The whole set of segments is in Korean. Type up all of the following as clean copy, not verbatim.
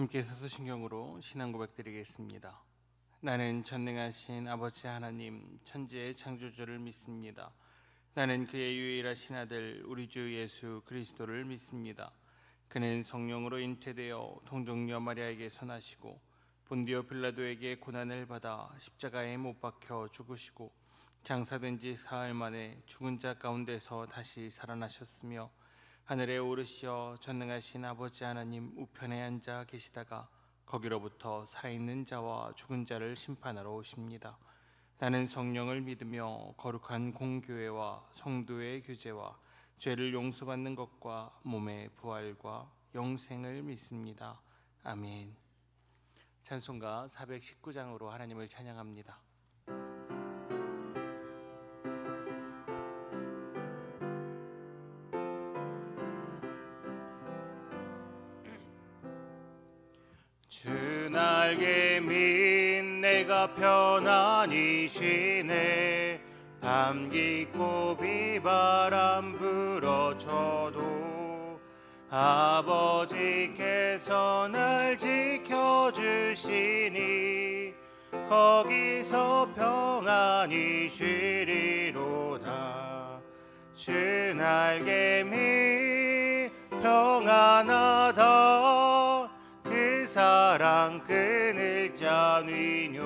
함께 사도신경으로 신앙 고백드리겠습니다. 나는 전능하신 아버지 하나님 천지의 창조주를 믿습니다. 나는 그의 유일하신 아들 우리 주 예수 그리스도를 믿습니다. 그는 성령으로 잉태되어 동정녀 마리아에게서 나시고 본디오 빌라도에게 고난을 받아 십자가에 못 박혀 죽으시고 장사된 지 사흘 만에 죽은 자 가운데서 다시 살아나셨으며 하늘에 오르시어 전능하신 아버지 하나님 우편에 앉아 계시다가 거기로부터 살아있는 자와 죽은 자를 심판하러 오십니다. 나는 성령을 믿으며 거룩한 공교회와 성도의 교제와 죄를 용서받는 것과 몸의 부활과 영생을 믿습니다. 아멘. 찬송가 419장으로 하나님을 찬양합니다. 주 날개 밑 내가 편안히 쉬네. 밤 깊고 비바람 불어쳐도 아버지께서 날 지켜주시니 거기서 평안히 쉬리로다. 주 날개 밑 평안하다. 그 사랑 끊을 자 위뇨.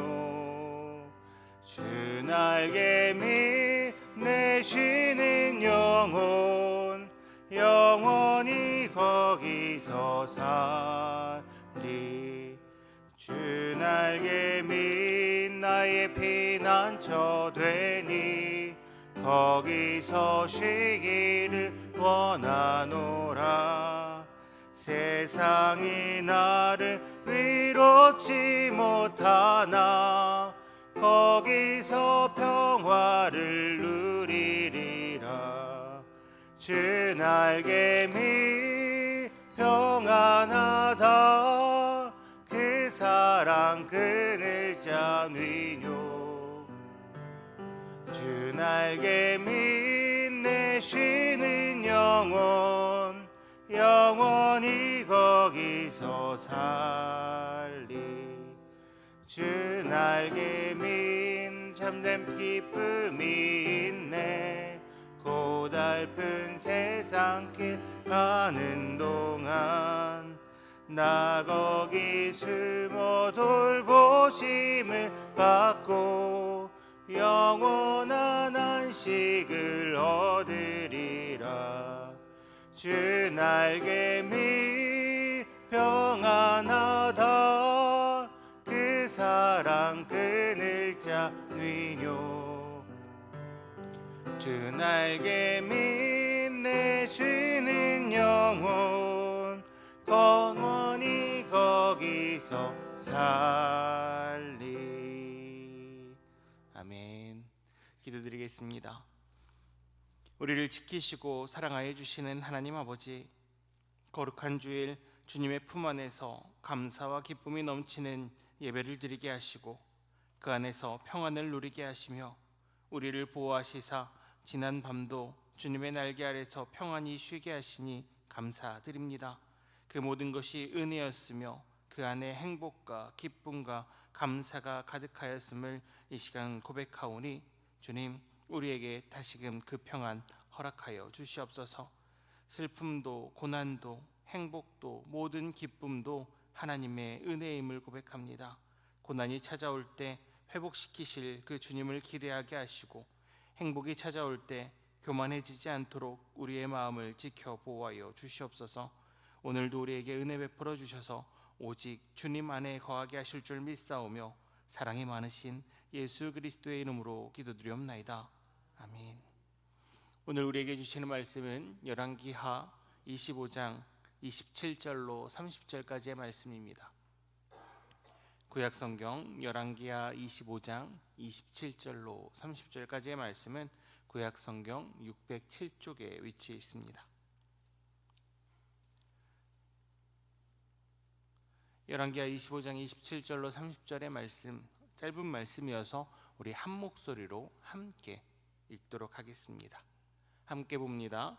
주 날개 밑 내 쉬는 영혼 영원히 거기서 살리. 주 날개 밑 나의 피난처 되니 거기서 쉬기를 원하노라. 세상이 나를 위롭지 못하나 거기서 평화를 누리리라. 주 날개 밑 평안하다. 그 사랑 끊을 자 위뇨. 주 날개 밑 내 쉬는 영혼 영원히 거기서 살리. 주 날개 밑 참된 기쁨이 있네. 고달픈 세상길 가는 동안 나 거기 숨어 돌보심을 받고 영원한 안식을 얻으리라. 주 날개 밑 평안하다. 그 사랑 끊을 자 위뇨. 주 날개 밑 내 쉬는 영혼 영원히 거기서 살리. 아멘. 기도드리겠습니다. 우리를 지키시고 사랑하여 주시는 하나님 아버지, 거룩한 주일 주님의 품 안에서 감사와 기쁨이 넘치는 예배를 드리게 하시고 그 안에서 평안을 누리게 하시며 우리를 보호하시사 지난 밤도 주님의 날개 아래서 평안히 쉬게 하시니 감사드립니다. 그 모든 것이 은혜였으며 그 안에 행복과 기쁨과 감사가 가득하였음을 이 시간 고백하오니 주님, 우리에게 다시금 그 평안 허락하여 주시옵소서. 슬픔도 고난도 행복도 모든 기쁨도 하나님의 은혜임을 고백합니다. 고난이 찾아올 때 회복시키실 그 주님을 기대하게 하시고 행복이 찾아올 때 교만해지지 않도록 우리의 마음을 지켜 보호하여 주시옵소서. 오늘도 우리에게 은혜 베풀어 주셔서 오직 주님 안에 거하게 하실 줄 믿사오며 사랑이 많으신 예수 그리스도의 이름으로 기도드리옵나이다. 아멘. 오늘 우리에게 주시는 말씀은 열왕기하 25장 27절로 30절까지의 말씀입니다. 구약성경 열왕기하 25장 27절로 30절까지의 말씀은 구약성경 607쪽에 위치해 있습니다. 열왕기하 25장 27절로 30절의 말씀, 짧은 말씀이어서 우리 한 목소리로 함께 읽도록 하겠습니다. 함께 봅니다.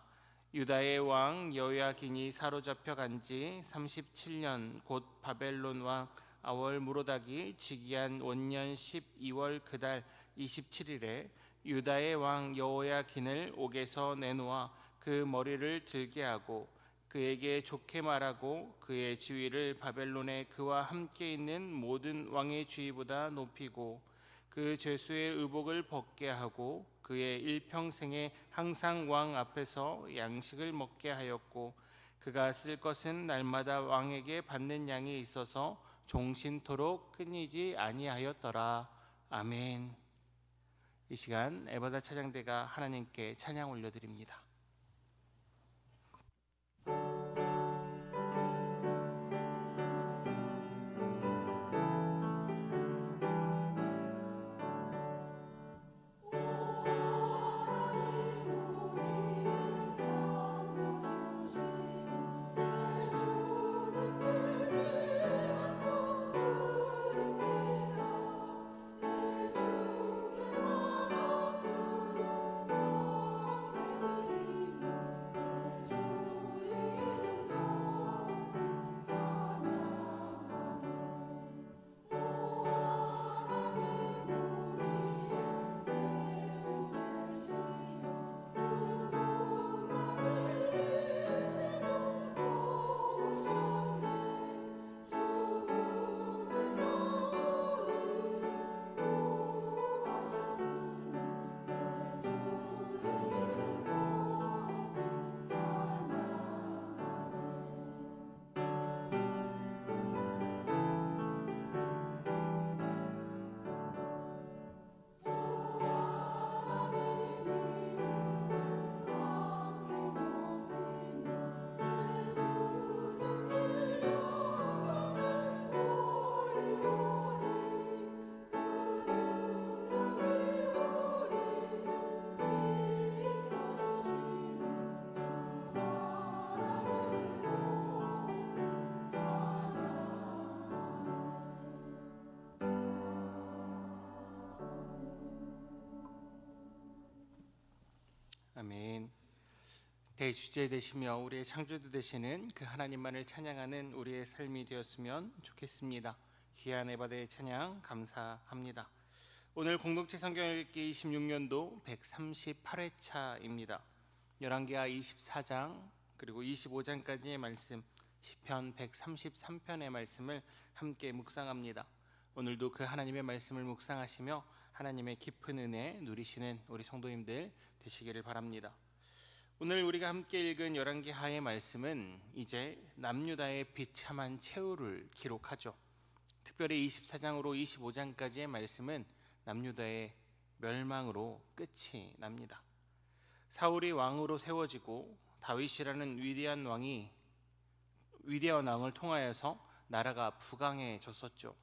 유다의 왕 여호야긴이 사로잡혀 간 지 37년 곧 바벨론 왕 아월무로닥이 즉위한 원년 12월 그달 27일에 유다의 왕 여호야긴을 옥에서 내놓아 그 머리를 들게 하고 그에게 좋게 말하고 그의 지위를 바벨론에 그와 함께 있는 모든 왕의 지위보다 높이고 그 죄수의 의복을 벗게 하고 그의 일평생에 항상 왕 앞에서 양식을 먹게 하였고 그가 쓸 것은 날마다 왕에게 받는 양이 있어서 종신토록 끊이지 아니하였더라. 아멘. 이 시간 에바다 찬양대가 하나님께 찬양 올려드립니다. 아멘. 대주제 되시며 우리의 창조주 되시는 그 하나님만을 찬양하는 우리의 삶이 되었으면 좋겠습니다. 귀한 에바다의 찬양 감사합니다. 오늘 공동체 성경 읽기 26년도 138회차입니다. 열왕기하 24장 그리고 25장까지의 말씀, 시편 133편의 말씀을 함께 묵상합니다. 오늘도 그 하나님의 말씀을 묵상하시며 하나님의 깊은 은혜 누리시는 우리 성도님들 되시기를 바랍니다. 오늘 우리가 함께 읽은 열왕기하의 말씀은 이제 남유다의 비참한 최후를 기록하죠. 특별히 24장으로 25장까지의 말씀은 남유다의 멸망으로 끝이 납니다. 사울이 왕으로 세워지고 다윗이라는 위대한 왕을 통하여서 나라가 부강해졌었죠.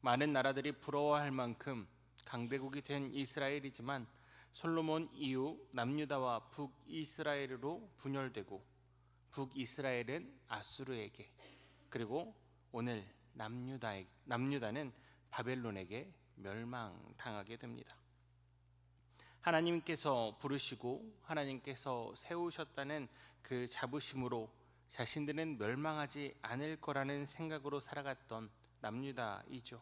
많은 나라들이 부러워할 만큼 강대국이 된 이스라엘이지만 솔로몬 이후 남유다와 북이스라엘으로 분열되고 북이스라엘은 아수르에게 그리고 오늘 남유다는 바벨론에게 멸망당하게 됩니다. 하나님께서 부르시고 하나님께서 세우셨다는 그 자부심으로 자신들은 멸망하지 않을 거라는 생각으로 살아갔던 남유다이죠.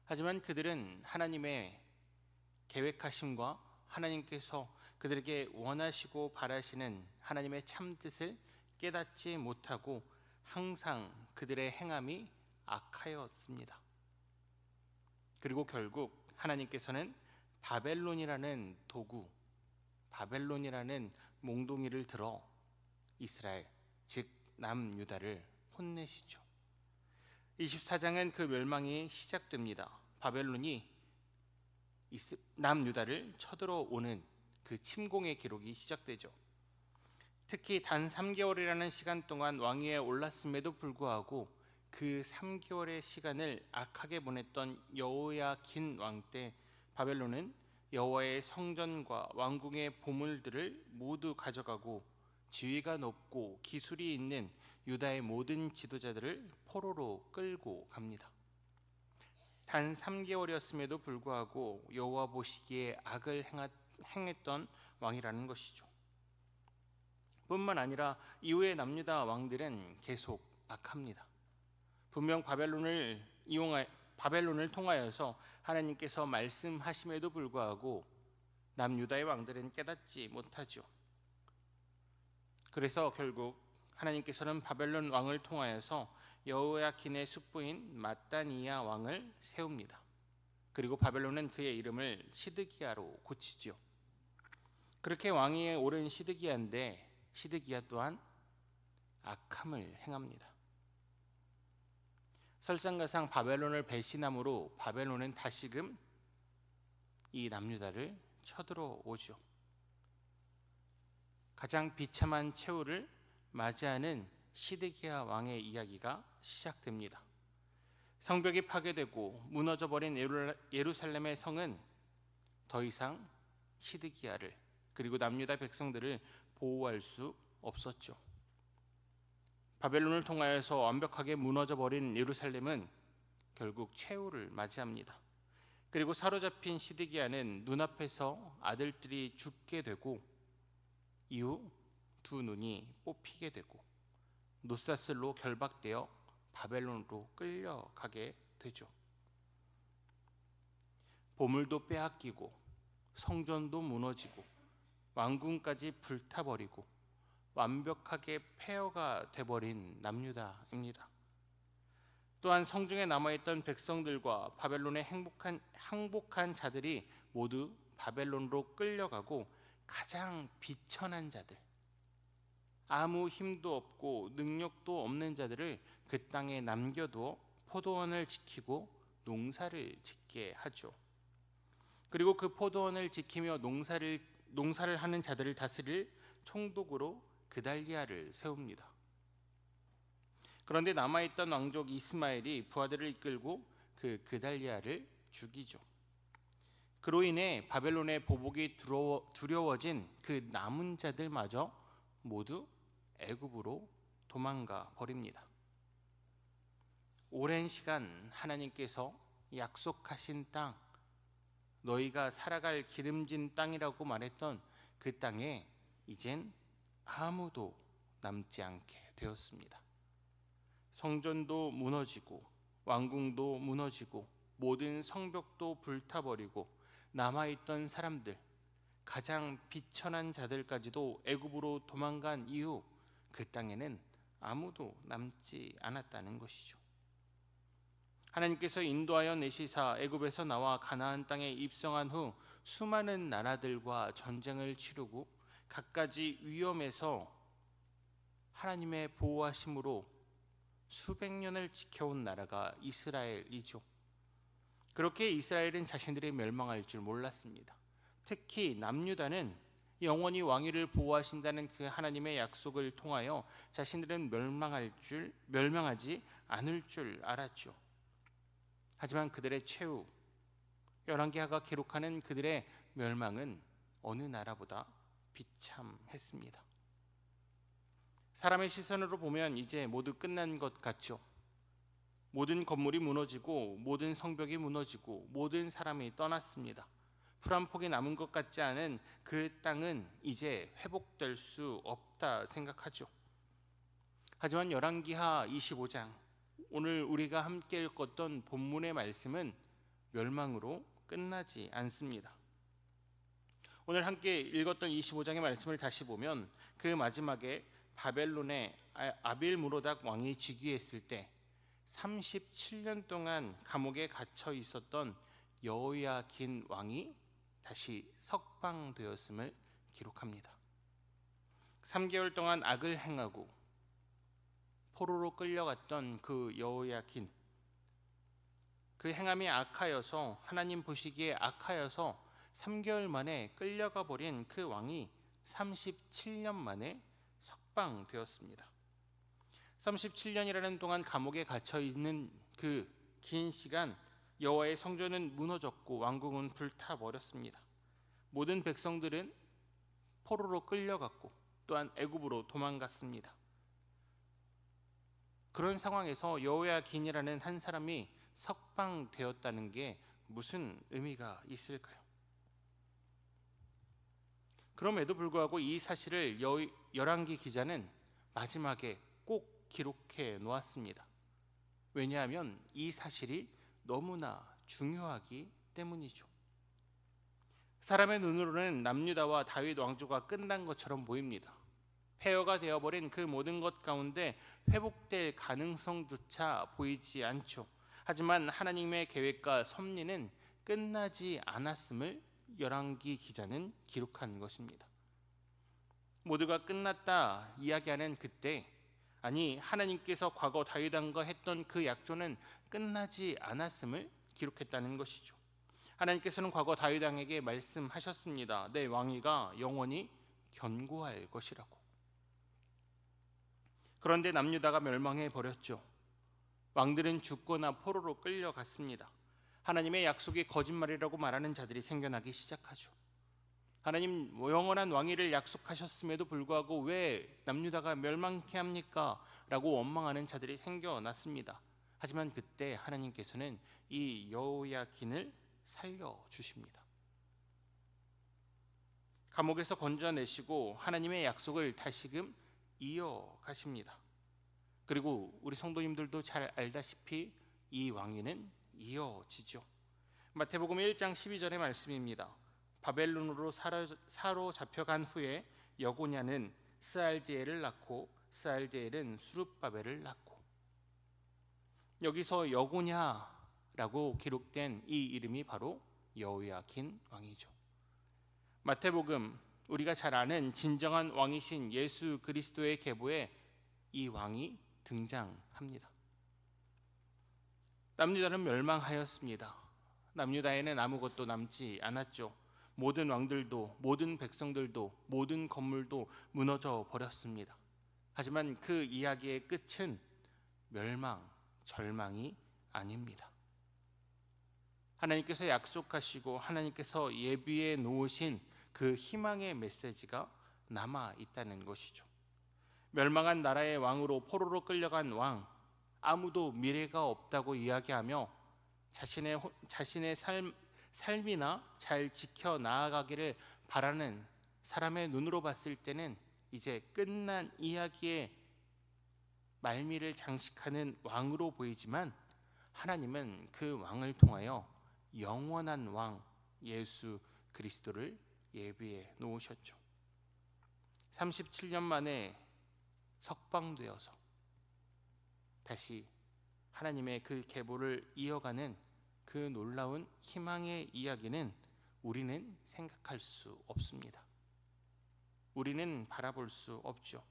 하지만 그들은 하나님의 계획하심과 하나님께서 그들에게 원하시고 바라시는 하나님의 참뜻을 깨닫지 못하고 항상 그들의 행함이 악하였습니다. 그리고 결국 하나님께서는 바벨론이라는 도구, 바벨론이라는 몽둥이를 들어 이스라엘, 즉 남유다를 혼내시죠. 24장은 그 멸망이 시작됩니다. 바벨론이 남유다를 쳐들어오는 그 침공의 기록이 시작되죠. 특히 단 3개월이라는 시간 동안 왕위에 올랐음에도 불구하고 그 3개월의 시간을 악하게 보냈던 여호야긴 왕 때 바벨론은 여호와의 성전과 왕궁의 보물들을 모두 가져가고 지위가 높고 기술이 있는 유다의 모든 지도자들을 포로로 끌고 갑니다. 단 3개월이었음에도 불구하고 여호와 보시기에 악을 행했던 왕이라는 것이죠. 뿐만 아니라 이후의 남유다 왕들은 계속 악합니다. 분명 바벨론을 통하여서 하나님께서 말씀하심에도 불구하고 남유다의 왕들은 깨닫지 못하죠. 그래서 결국 하나님께서는 바벨론 왕을 통하여서 여호야킨의 숙부인 마따니아 왕을 세웁니다. 그리고 바벨론은 그의 이름을 시드기야로 고치죠. 그렇게 왕위에 오른 시드기야인데 시드기야 또한 악함을 행합니다. 설상가상 바벨론을 배신함으로 바벨론은 다시금 이 남유다를 쳐들어오죠. 가장 비참한 최후를 맞이하는 시드기야 왕의 이야기가 시작됩니다. 성벽이 파괴되고 무너져버린 예루살렘의 성은 더 이상 시드기야를 그리고 남유다 백성들을 보호할 수 없었죠. 바벨론을 통하여서 완벽하게 무너져버린 예루살렘은 결국 최후를 맞이합니다. 그리고 사로잡힌 시드기야는 눈앞에서 아들들이 죽게 되고 이후 두 눈이 뽑히게 되고 노사슬로 결박되어 바벨론으로 끌려가게 되죠. 보물도 빼앗기고 성전도 무너지고 왕궁까지 불타버리고 완벽하게 폐허가 돼버린 남유다입니다. 또한 성중에 남아있던 백성들과 바벨론의 항복한 자들이 모두 바벨론으로 끌려가고 가장 비천한 자들, 아무 힘도 없고 능력도 없는 자들을 그 땅에 남겨두어 포도원을 지키고 농사를 짓게 하죠. 그리고 그 포도원을 지키며 농사를 하는 자들을 다스릴 총독으로 그달리아를 세웁니다. 그런데 남아있던 왕족 이스마엘이 부하들을 이끌고 그달리아를 죽이죠. 그로 인해 바벨론의 보복이 두려워진 그 남은 자들마저 모두 애굽으로 도망가 버립니다. 오랜 시간 하나님께서 약속하신 땅, 너희가 살아갈 기름진 땅이라고 말했던 그 땅에 이젠 아무도 남지 않게 되었습니다. 성전도 무너지고 왕궁도 무너지고 모든 성벽도 불타버리고 남아있던 사람들, 가장 비천한 자들까지도 애굽으로 도망간 이후 그 땅에는 아무도 남지 않았다는 것이죠. 하나님께서 인도하여 내시사 애굽에서 나와 가나안 땅에 입성한 후 수많은 나라들과 전쟁을 치르고 갖가지 위험에서 하나님의 보호하심으로 수백 년을 지켜온 나라가 이스라엘이죠. 그렇게 이스라엘은 자신들이 멸망할 줄 몰랐습니다. 특히 남유다는 영원히 왕위를 보호하신다는 그 하나님의 약속을 통하여 자신들은 멸망하지 않을 줄 알았죠. 하지만 그들의 최후, 열왕기하가 기록하는 그들의 멸망은 어느 나라보다 비참했습니다. 사람의 시선으로 보면 이제 모두 끝난 것 같죠. 모든 건물이 무너지고 모든 성벽이 무너지고 모든 사람이 떠났습니다. 풀 한 폭이 남은 것 같지 않은 그 땅은 이제 회복될 수 없다 생각하죠. 하지만 열왕기하 25장, 오늘 우리가 함께 읽었던 본문의 말씀은 멸망으로 끝나지 않습니다. 오늘 함께 읽었던 25장의 말씀을 다시 보면 그 마지막에 바벨론의 아빌무로닥 왕이 즉위했을 때 37년 동안 감옥에 갇혀 있었던 여호야긴 왕이 다시 석방되었음을 기록합니다. 3개월 동안 악을 행하고 포로로 끌려갔던 그 여호야긴, 그 행함이 악하여서 하나님 보시기에 악하여서 3개월 만에 끌려가 버린 그 왕이 37년 만에 석방되었습니다. 37년이라는 동안 감옥에 갇혀 있는 그 긴 시간 여호와의 성전은 무너졌고 왕궁은 불타버렸습니다. 모든 백성들은 포로로 끌려갔고 또한 애굽으로 도망갔습니다. 그런 상황에서 여호야긴이라는 한 사람이 석방되었다는 게 무슨 의미가 있을까요? 그럼에도 불구하고 이 사실을 열왕기 기자는 마지막에 꼭 기록해 놓았습니다. 왜냐하면 이 사실이 너무나 중요하기 때문이죠. 사람의 눈으로는 남유다와 다윗 왕조가 끝난 것처럼 보입니다. 폐허가 되어버린 그 모든 것 가운데 회복될 가능성조차 보이지 않죠. 하지만 하나님의 계획과 섭리는 끝나지 않았음을 열왕기 기자는 기록한 것입니다. 모두가 끝났다 이야기하는 그때, 아니 하나님께서 과거 다윗 왕과 했던 그 약조는 끝나지 않았음을 기록했다는 것이죠. 하나님께서는 과거 다윗 왕에게 말씀하셨습니다. 내 왕위가 영원히 견고할 것이라고. 그런데 남유다가 멸망해 버렸죠. 왕들은 죽거나 포로로 끌려갔습니다. 하나님의 약속이 거짓말이라고 말하는 자들이 생겨나기 시작하죠. 하나님 영원한 왕위를 약속하셨음에도 불구하고 왜 남유다가 멸망케 합니까? 라고 원망하는 자들이 생겨났습니다. 하지만 그때 하나님께서는 이 여호야긴을 살려주십니다. 감옥에서 건져내시고 하나님의 약속을 다시금 이어가십니다. 그리고 우리 성도님들도 잘 알다시피 이 왕위는 이어지죠. 마태복음 1장 12절의 말씀입니다. 바벨론으로 사로잡혀간 후에 여고냐는 스알디엘을 낳고 스알디엘은 수룹바벨을 낳고. 여기서 여고냐라고 기록된 이 이름이 바로 여호야긴 왕이죠. 마태복음, 우리가 잘 아는 진정한 왕이신 예수 그리스도의 계보에 이 왕이 등장합니다. 남유다는 멸망하였습니다. 남유다에는 아무것도 남지 않았죠. 모든 왕들도, 모든 백성들도, 모든 건물도 무너져 버렸습니다. 하지만 그 이야기의 끝은 멸망, 절망이 아닙니다. 하나님께서 약속하시고 하나님께서 예비해 놓으신 그 희망의 메시지가 남아 있다는 것이죠. 멸망한 나라의 왕으로 포로로 끌려간 왕, 아무도 미래가 없다고 이야기하며 자신의 삶이나 잘 지켜 나아가기를 바라는 사람의 눈으로 봤을 때는 이제 끝난 이야기의 말미를 장식하는 왕으로 보이지만, 하나님은 그 왕을 통하여 영원한 왕 예수 그리스도를 예비해 놓으셨죠. 37년 만에 석방되어서 다시 하나님의 그 계보를 이어가는 그 놀라운 희망의 이야기는 우리는 생각할 수 없습니다. 우리는 바라볼 수 없죠.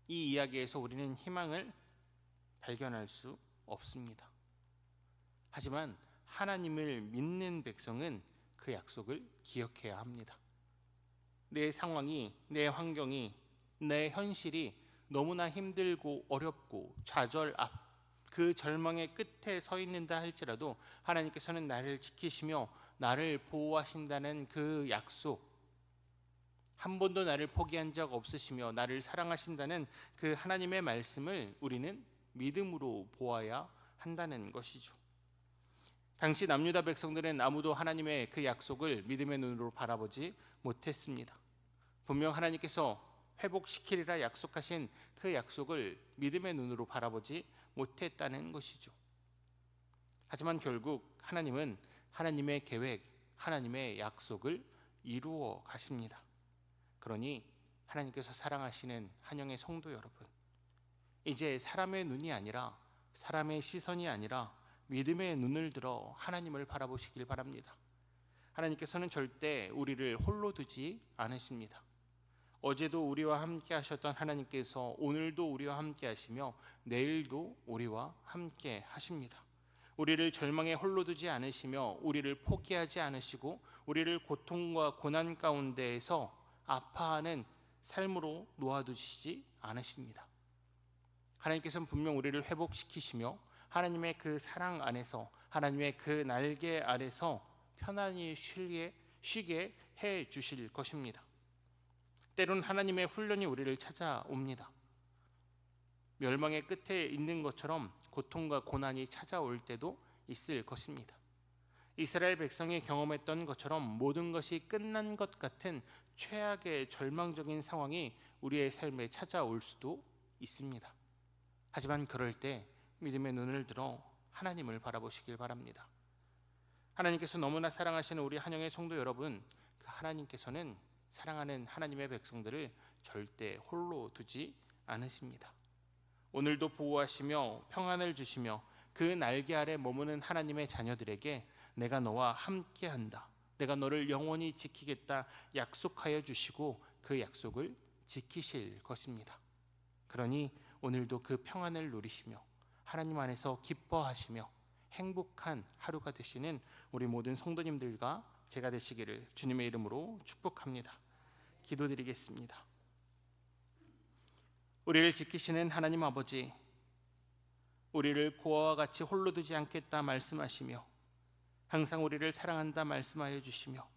이 이야기에서 우리는 희망을 발견할 수 없습니다. 하지만 하나님을 믿는 백성은 그 약속을 기억해야 합니다. 내 상황이, 내 환경이, 내 현실이 너무나 힘들고 어렵고 좌절 앞, 그 절망의 끝에 서 있는다 할지라도 하나님께서는 나를 지키시며 나를 보호하신다는 그 약속, 한 번도 나를 포기한 적 없으시며 나를 사랑하신다는 그 하나님의 말씀을 우리는 믿음으로 보아야 한다는 것이죠. 당시 남유다 백성들은 아무도 하나님의 그 약속을 믿음의 눈으로 바라보지 못했습니다. 분명 하나님께서 회복시키리라 약속하신 그 약속을 믿음의 눈으로 바라보지 못했다는 것이죠. 하지만 결국 하나님은 하나님의 계획, 하나님의 약속을 이루어 가십니다. 그러니 하나님께서 사랑하시는 한영의 성도 여러분, 이제 사람의 눈이 아니라, 사람의 시선이 아니라 믿음의 눈을 들어 하나님을 바라보시길 바랍니다. 하나님께서는 절대 우리를 홀로 두지 않으십니다. 어제도 우리와 함께 하셨던 하나님께서 오늘도 우리와 함께 하시며 내일도 우리와 함께 하십니다. 우리를 절망에 홀로 두지 않으시며 우리를 포기하지 않으시고 우리를 고통과 고난 가운데에서 아파하는 삶으로 놓아두시지 않으십니다. 하나님께서는 분명 우리를 회복시키시며 하나님의 그 사랑 안에서, 하나님의 그 날개 아래서 편안히 쉬게 해 주실 것입니다. 때론 하나님의 훈련이 우리를 찾아옵니다. 멸망의 끝에 있는 것처럼 고통과 고난이 찾아올 때도 있을 것입니다. 이스라엘 백성이 경험했던 것처럼 모든 것이 끝난 것 같은 최악의 절망적인 상황이 우리의 삶에 찾아올 수도 있습니다. 하지만 그럴 때 믿음의 눈을 들어 하나님을 바라보시길 바랍니다. 하나님께서 너무나 사랑하시는 우리 한영의 성도 여러분, 그 하나님께서는 사랑하는 하나님의 백성들을 절대 홀로 두지 않으십니다. 오늘도 보호하시며 평안을 주시며 그 날개 아래 머무는 하나님의 자녀들에게 내가 너와 함께한다, 내가 너를 영원히 지키겠다 약속하여 주시고 그 약속을 지키실 것입니다. 그러니 오늘도 그 평안을 누리시며 하나님 안에서 기뻐하시며 행복한 하루가 되시는 우리 모든 성도님들과 제가 되시기를 주님의 이름으로 축복합니다. 기도드리겠습니다. 우리를 지키시는 하나님 아버지, 우리를 고아와 같이 홀로 두지 않겠다 말씀하시며 항상 우리를 사랑한다 말씀하여 주시며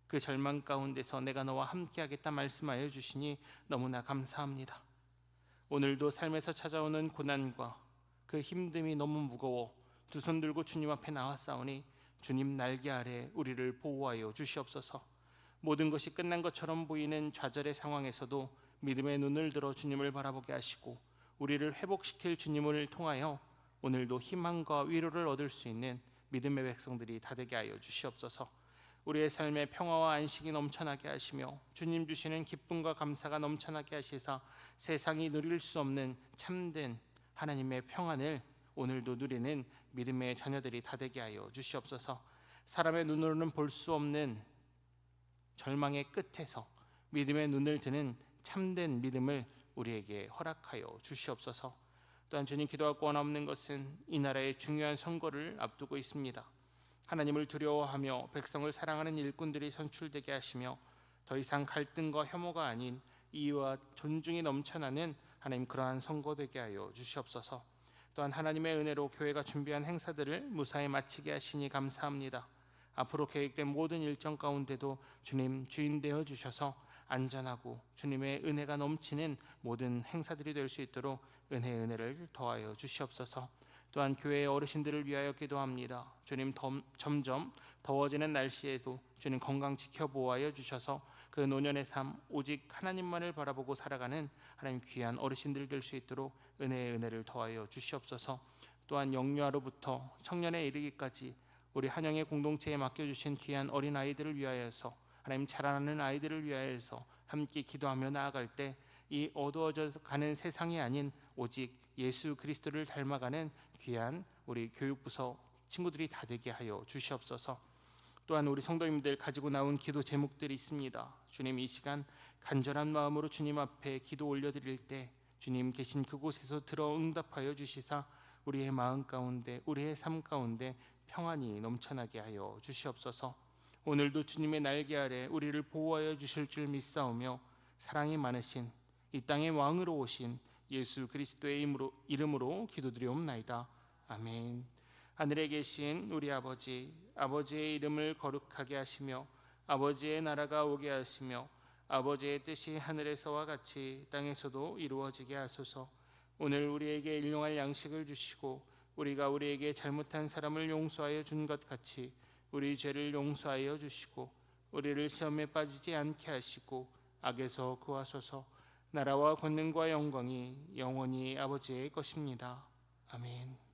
그 절망 가운데서 내가 너와 함께하겠다 말씀하여 주시니 너무나 감사합니다. 오늘도 삶에서 찾아오는 고난과 그 힘듦이 너무 무거워 두 손 들고 주님 앞에 나왔사오니 주님 날개 아래 우리를 보호하여 주시옵소서. 모든 것이 끝난 것처럼 보이는 좌절의 상황에서도 믿음의 눈을 들어 주님을 바라보게 하시고 우리를 회복시킬 주님을 통하여 오늘도 희망과 위로를 얻을 수 있는 믿음의 백성들이 다 되게 하여 주시옵소서. 우리의 삶에 평화와 안식이 넘쳐나게 하시며 주님 주시는 기쁨과 감사가 넘쳐나게 하시사 세상이 누릴 수 없는 참된 하나님의 평안을 오늘도 누리는 믿음의 자녀들이 다 되게 하여 주시옵소서. 사람의 눈으로는 볼 수 없는 절망의 끝에서 믿음의 눈을 드는 참된 믿음을 우리에게 허락하여 주시옵소서. 또한 주님, 기도하고 원하옵는 것은 이 나라의 중요한 선거를 앞두고 있습니다. 하나님을 두려워하며 백성을 사랑하는 일꾼들이 선출되게 하시며 더 이상 갈등과 혐오가 아닌 이해와 존중이 넘쳐나는 하나님 그러한 선거 되게 하여 주시옵소서. 또한 하나님의 은혜로 교회가 준비한 행사들을 무사히 마치게 하시니 감사합니다. 앞으로 계획된 모든 일정 가운데도 주님 주인 되어 주셔서 안전하고 주님의 은혜가 넘치는 모든 행사들이 될 수 있도록 은혜를 더하여 주시옵소서. 또한 교회의 어르신들을 위하여 기도합니다. 주님, 점점 더워지는 날씨에도 주님 건강 지켜보호하여 주셔서 그 노년의 삶 오직 하나님만을 바라보고 살아가는 하나님 귀한 어르신들 될 수 있도록 은혜를 더하여 주시옵소서. 또한 영유아로부터 청년에 이르기까지 우리 한영의 공동체에 맡겨주신 귀한 어린아이들을 위하여서 하나님 자라나는 아이들을 위하여서 함께 기도하며 나아갈 때 이 어두워져 가는 세상이 아닌 오직 예수 그리스도를 닮아가는 귀한 우리 교육부서 친구들이 다 되게 하여 주시옵소서. 또한 우리 성도님들 가지고 나온 기도 제목들이 있습니다. 주님, 이 시간 간절한 마음으로 주님 앞에 기도 올려드릴 때 주님 계신 그곳에서 들어 응답하여 주시사 우리의 마음 가운데 우리의 삶 가운데 평안이 넘쳐나게 하여 주시옵소서. 오늘도 주님의 날개 아래 우리를 보호하여 주실 줄 믿사오며 사랑이 많으신 이 땅의 왕으로 오신 예수 그리스도의 이름으로 기도드리옵나이다. 아멘. 하늘에 계신 우리 아버지, 아버지의 이름을 거룩하게 하시며 아버지의 나라가 오게 하시며 아버지의 뜻이 하늘에서와 같이 땅에서도 이루어지게 하소서. 오늘 우리에게 일용할 양식을 주시고 우리가 우리에게 잘못한 사람을 용서하여 준 것 같이 우리 죄를 용서하여 주시고 우리를 시험에 빠지지 않게 하시고 악에서 구하소서. 나라와 권능과 영광이 영원히 아버지의 것입니다. 아멘.